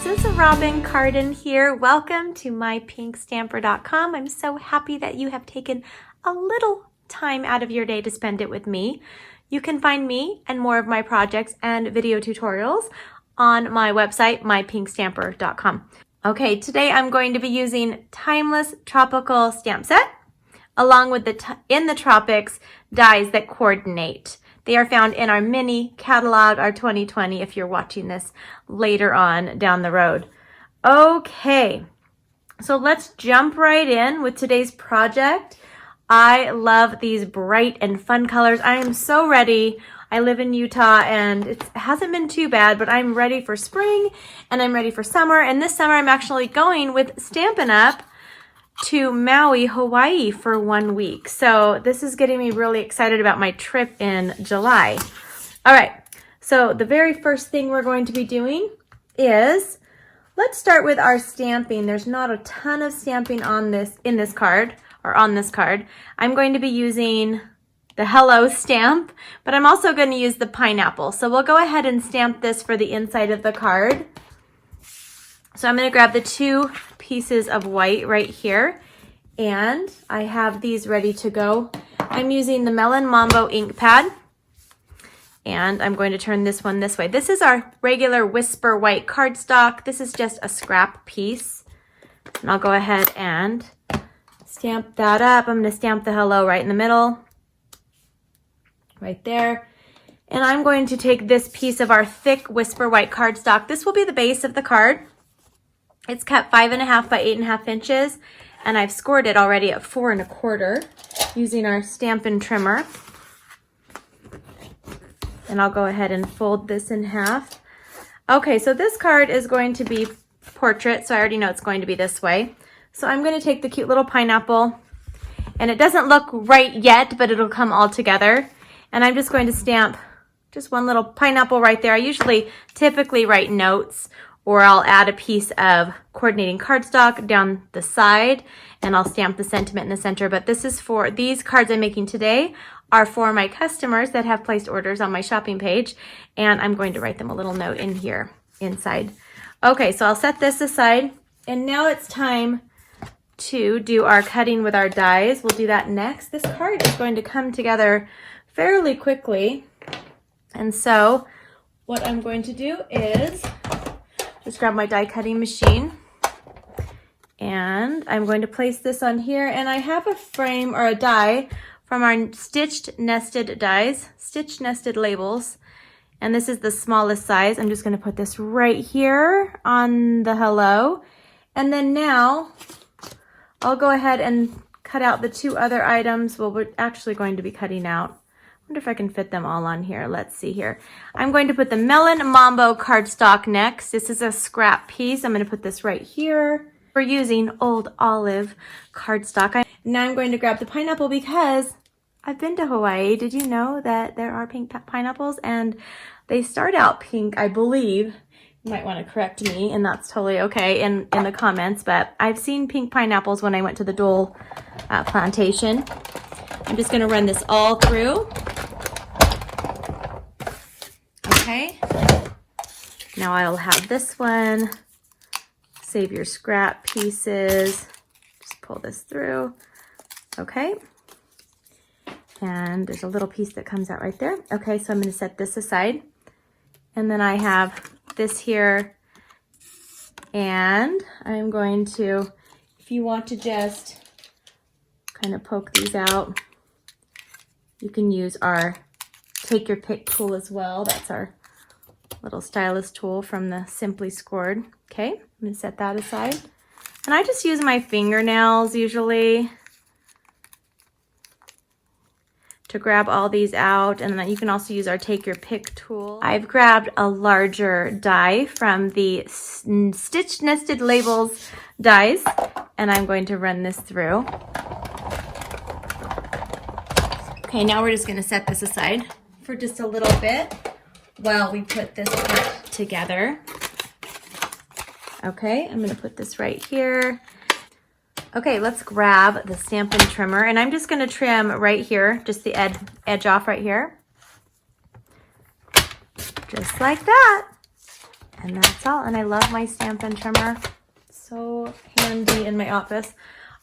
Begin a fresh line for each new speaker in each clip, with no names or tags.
this is Robyn Cardin here. Welcome to mypinkstamper.com. I'm so happy that you have taken a little time out of your day to spend it with me. You can find me and more of my projects and video tutorials on my website, mypinkstamper.com. Okay, today I'm going to be using Timeless Tropical Stamp Set along with the In the Tropics dies that coordinate. They are found in our mini catalog, our 2020, if you're watching this later on down the road. Okay, so let's jump right in with today's project. I love these bright and fun colors. I am so ready. I live in Utah and it hasn't been too bad, but I'm ready for spring and I'm ready for summer. And this summer I'm actually going with Stampin' Up to Maui, Hawaii for 1 week. So this is getting me really excited about my trip in July. All right, so the very first thing we're going to be doing is, let's start with our stamping. There's not a ton of stamping on this, in this card, or on this card. I'm going to be using the Hello stamp, but I'm also going to use the pineapple. So we'll go ahead and stamp this for the inside of the card. So I'm going to grab the 2 pieces of white right here, and I have these ready to go. I'm using the Melon Mambo ink pad, and I'm going to turn this one this way. This is our regular Whisper white cardstock. This is just a scrap piece, and I'll go ahead and stamp that up. I'm going to stamp the hello right in the middle, right there. And I'm going to take this piece of our thick Whisper white cardstock. This will be the base of the card. It's cut 5.5 by 8.5 inches, and I've scored it already at 4 1/4 using our Stampin' trimmer. And I'll go ahead and fold this in half. Okay, so this card is going to be portrait, so I already know it's going to be this way. So I'm going to take the cute little pineapple, and it doesn't look right yet, but it'll come all together. And I'm just going to stamp just one little pineapple right there. I typically write notes, or I'll add a piece of coordinating cardstock down the side, and I'll stamp the sentiment in the center. But this is for, these cards I'm making today are for my customers that have placed orders on my shopping page, and I'm going to write them a little note in here inside. Okay, so I'll set this aside, and now it's time to do our cutting with our dies. We'll do that next. This card is going to come together fairly quickly, and so what I'm going to do is just grab my die cutting machine, and I'm going to place this on here. And I have a frame or a die from our stitched nested dies, stitched nested labels, and this is the smallest size. I'm just going to put this right here on the hello, and then now I'll go ahead and cut out the 2 other items. Well, we're actually going to be cutting out, I wonder if I can fit them all on here. Let's see here. I'm going to put the Melon Mambo cardstock next. This is a scrap piece. I'm going to put this right here. We're using Old Olive cardstock. Now I'm going to grab the pineapple because I've been to Hawaii. Did you know that there are pink pineapples? And they start out pink, I believe. You might want to correct me, and that's totally okay in the comments. But I've seen pink pineapples when I went to the Dole plantation. I'm just going to run this all through. Okay, now I'll have this one. Save your scrap pieces. Just pull this through. Okay, and there's a little piece that comes out right there. Okay, so I'm going to set this aside, and then I have this here, and I'm going to, if you want to just kind of poke these out, you can use our Take Your Pick tool as well. That's our little stylus tool from the Simply Scored. Okay, I'm going to set that aside. And I just use my fingernails usually to grab all these out. And then you can also use our Take Your Pick tool. I've grabbed a larger die from the Stitched Nested Labels dies, and I'm going to run this through. Okay, now we're just going to set this aside for just a little bit while we put this part together. Okay, I'm going to put this right here. Okay, let's grab the Stampin' trimmer, and I'm just going to trim right here, just the edge off right here. Just like that. And that's all. And I love my Stampin' trimmer. So handy in my office.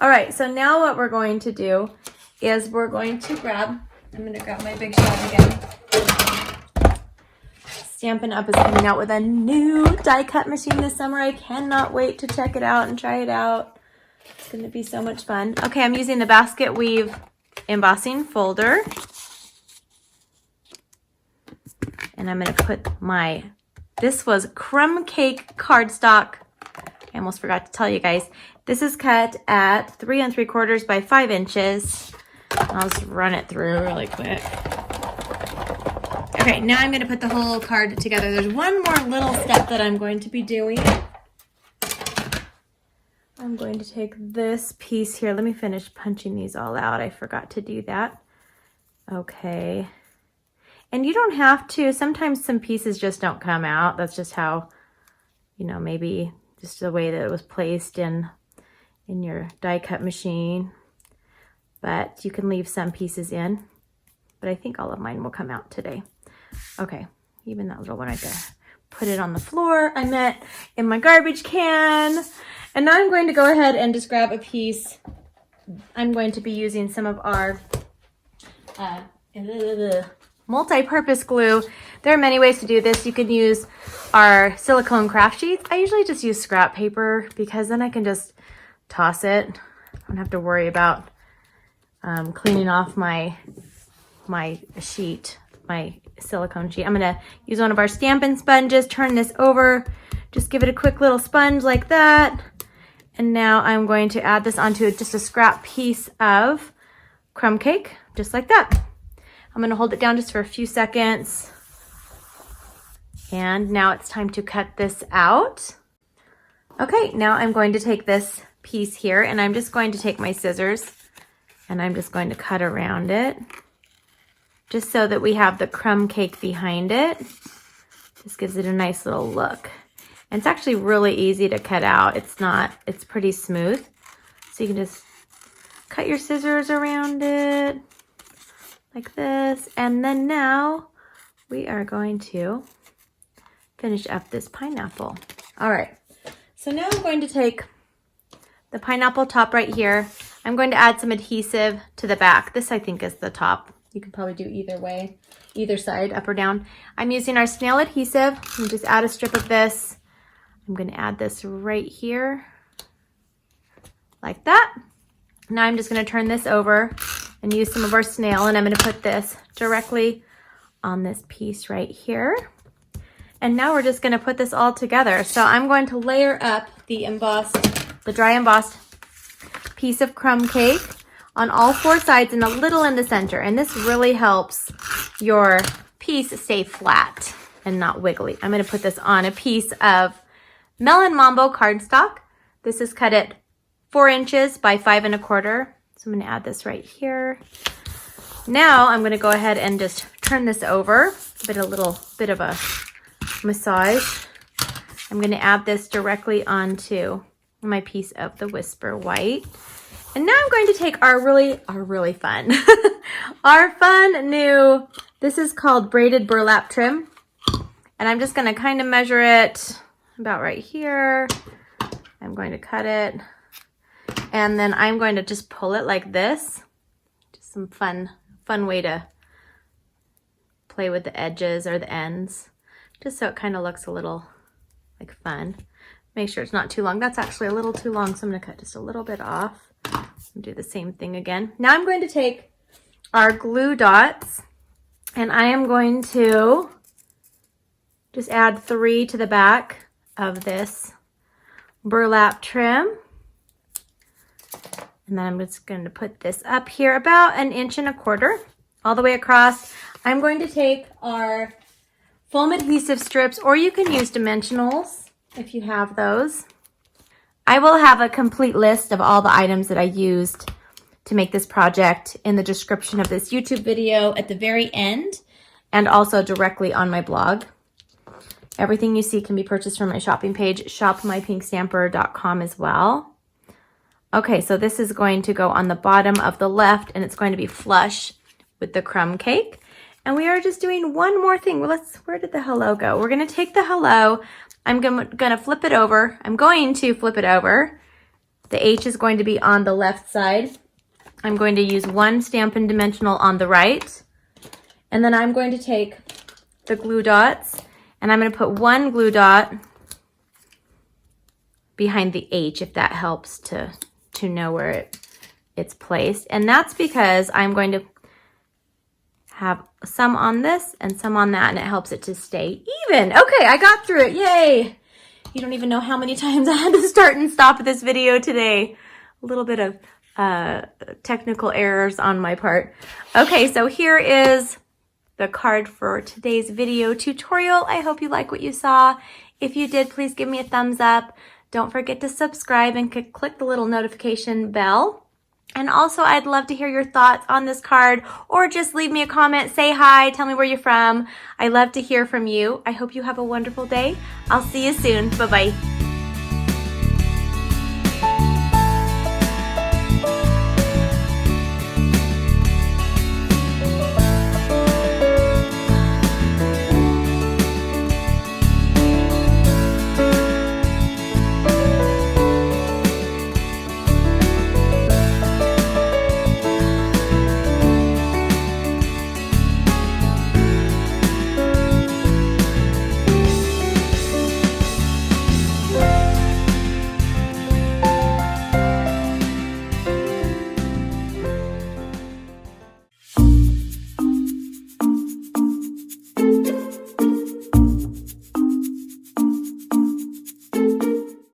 All right, so now what we're going to do is we're going to grab, I'm going to grab my big shot again. Stampin' Up is coming out with a new die cut machine this summer. I cannot wait to check it out and try it out. It's going to be so much fun. Okay, I'm using the basket weave embossing folder. And I'm going to put this was crumb cake cardstock. I almost forgot to tell you guys. This is cut at 3 3/4 by 5 inches. I'll just run it through really quick. Okay, now I'm going to put the whole card together. There's one more little step that I'm going to be doing. I'm going to take this piece here. Let me finish punching these all out. I forgot to do that. Okay. And you don't have to. Sometimes some pieces just don't come out. That's just how, maybe just the way that it was placed in your die cut machine. But you can leave some pieces in. But I think all of mine will come out today. Okay, even that little one right there. Put it on the floor. I meant in my garbage can. And now I'm going to go ahead and just grab a piece. I'm going to be using some of our multi-purpose glue. There are many ways to do this. You can use our silicone craft sheets. I usually just use scrap paper because then I can just toss it. I don't have to worry about cleaning off my sheet, my silicone sheet. I'm gonna use one of our Stampin' sponges, turn this over, just give it a quick little sponge like that. And now I'm going to add this onto just a scrap piece of crumb cake, just like that. I'm gonna hold it down just for a few seconds. And now it's time to cut this out. Okay, now I'm going to take this piece here and I'm just going to take my scissors and I'm just going to cut around it just so that we have the crumb cake behind it. This gives it a nice little look. And it's actually really easy to cut out. It's pretty smooth. So you can just cut your scissors around it like this. And then now we are going to finish up this pineapple. All right, so now I'm going to take the pineapple top right here. I'm going to add some adhesive to the back. This I think is the top. You can probably do either way, either side, up or down. I'm using our snail adhesive. And just add a strip of this. I'm going to add this right here, like that. Now I'm just going to turn this over and use some of our snail, and I'm going to put this directly on this piece right here. And now we're just going to put this all together. So I'm going to layer up the dry embossed piece of crumb cake on all 4 sides and a little in the center. And this really helps your piece stay flat and not wiggly. I'm going to put this on a piece of Melon Mambo cardstock. This is cut at 4 inches by 5 1/4. So I'm going to add this right here. Now I'm going to go ahead and just turn this over, give it a little bit of a massage. I'm going to add this directly onto my piece of the Whisper White. And now I'm going to take our really fun, our fun new, this is called braided burlap trim. And I'm just going to kind of measure it about right here. I'm going to cut it. And then I'm going to just pull it like this. Just some fun way to play with the edges or the ends. Just so it kind of looks a little like fun. Make sure it's not too long. That's actually a little too long, so I'm going to cut just a little bit off. And do the same thing again. Now I'm going to take our glue dots and I am going to just add 3 to the back of this burlap trim. And then I'm just going to put this up here about 1 1/4 inches all the way across. I'm going to take our foam adhesive strips, or you can use dimensionals if you have those. I will have a complete list of all the items that I used to make this project in the description of this YouTube video at the very end, and also directly on my blog. Everything you see can be purchased from my shopping page, shopmypinkstamper.com as well. Okay, so this is going to go on the bottom of the left, and it's going to be flush with the crumb cake. And we are just doing one more thing. Well, where did the hello go? We're going to take the hello, I'm gonna flip it over. I'm going to flip it over. The H is going to be on the left side. I'm going to use one Stampin' Dimensional on the right. And then I'm going to take the glue dots and I'm going to put one glue dot behind the H, if that helps to know where it's placed. And that's because I'm going to have some on this and some on that, and it helps it to stay even. Okay, I got through it. Yay! You don't even know how many times I had to start and stop this video today. A little bit of technical errors on my part. Okay, so here is the card for today's video tutorial. I hope you like what you saw. If you did, please give me a thumbs up. Don't forget to subscribe and click the little notification bell. And also, I'd love to hear your thoughts on this card, or just leave me a comment, say hi, tell me where you're from. I love to hear from you. I hope you have a wonderful day. I'll see you soon. Bye-bye.